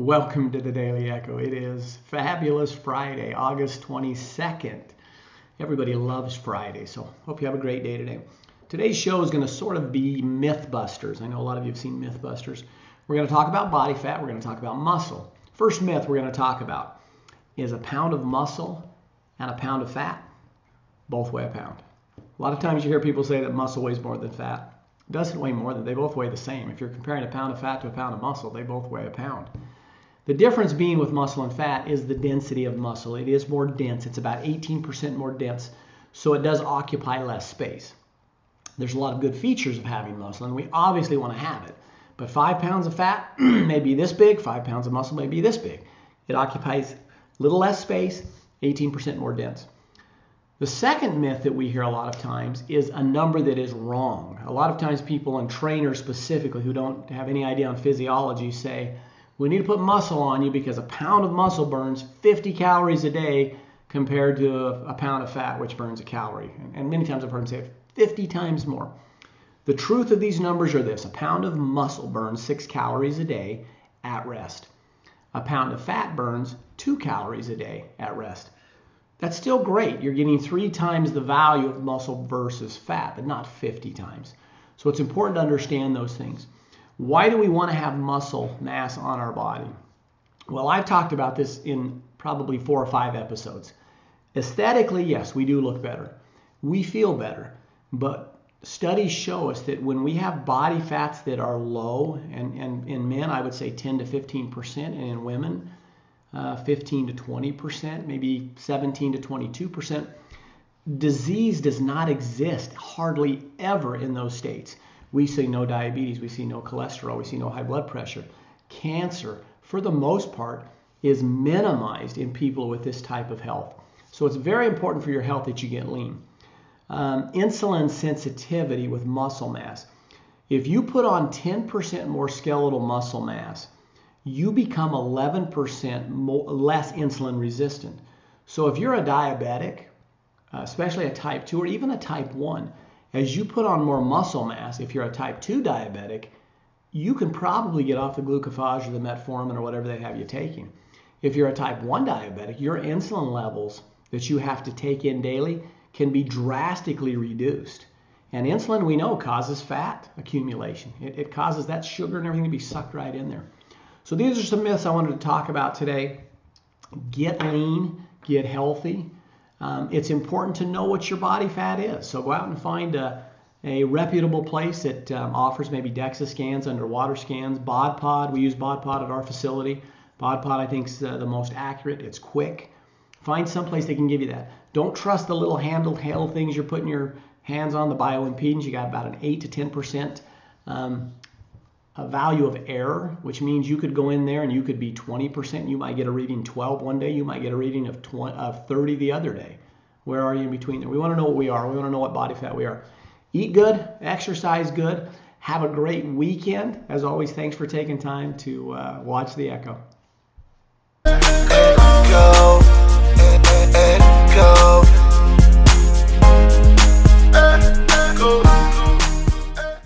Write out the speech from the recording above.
Welcome to the Daily Echo. It is fabulous Friday, August 22nd. Everybody loves Friday, so hope you have a great day today. Today's show is going to sort of be Mythbusters. I know a lot of you have seen Mythbusters. We're going to talk about body fat. We're going to talk about muscle. First myth we're going to talk about is a pound of muscle and a pound of fat both weigh a pound. A lot of times you hear people say that muscle weighs more than fat. It doesn't weigh more than, they both weigh the same. If you're comparing a pound of fat to a pound of muscle, they both weigh a pound. The difference being with muscle and fat is the density of muscle. It is more dense. It's about 18% more dense, so it does occupy less space. There's a lot of good features of having muscle, and we obviously want to have it. But 5 pounds of fat may be this big, 5 pounds of muscle may be this big. It occupies a little less space, 18% more dense. The second myth that we hear a lot of times is a number that is wrong. A lot of times people, and trainers specifically who don't have any idea on physiology, say, we need to put muscle on you because a pound of muscle burns 50 calories a day compared to a pound of fat, which burns a calorie. And many times I've heard them say 50 times more. The truth of these numbers are this: a pound of muscle burns 6 calories a day at rest. A pound of fat burns 2 calories a day at rest. That's still great. You're getting 3 times the value of muscle versus fat, but not 50 times. So it's important to understand those things. Why do we want to have muscle mass on our body? Well, I've talked about this in probably 4 or 5 episodes. Aesthetically, yes, we do look better. We feel better. But studies show us that when we have body fats that are low, and in men, I would say 10 to 15%, and in women, 15 to 20%, maybe 17 to 22%, disease does not exist hardly ever in those states. We see no diabetes, we see no cholesterol, we see no high blood pressure. Cancer, for the most part, is minimized in people with this type of health. So it's very important for your health that you get lean. Insulin sensitivity with muscle mass. If you put on 10% more skeletal muscle mass, you become 11% less insulin resistant. So if you're a diabetic, especially a type 2 or even a type 1, as you put on more muscle mass, if you're a type 2 diabetic, you can probably get off the glucophage or the metformin or whatever they have you taking. If you're a type 1 diabetic, your insulin levels that you have to take in daily can be drastically reduced. And insulin, we know, causes fat accumulation. It causes that sugar and everything to be sucked right in there. So these are some myths I wanted to talk about today. Get lean, get healthy. It's important to know what your body fat is. So go out and find a reputable place that offers maybe DEXA scans, underwater scans, BodPod. We use BodPod at our facility. BodPod, I think, is the most accurate. It's quick. Find some place that can give you that. Don't trust the little handheld things you're putting your hands on, the bioimpedance. You got about an 8 to 10% a value of error, which means you could go in there and you could be 20%. You might get a reading 12 one day. You might get a reading of 30 the other day. Where are you in between there? We want to know what we are. We want to know what body fat we are. Eat good, exercise good. Have a great weekend. As always, thanks for taking time to watch The Echo.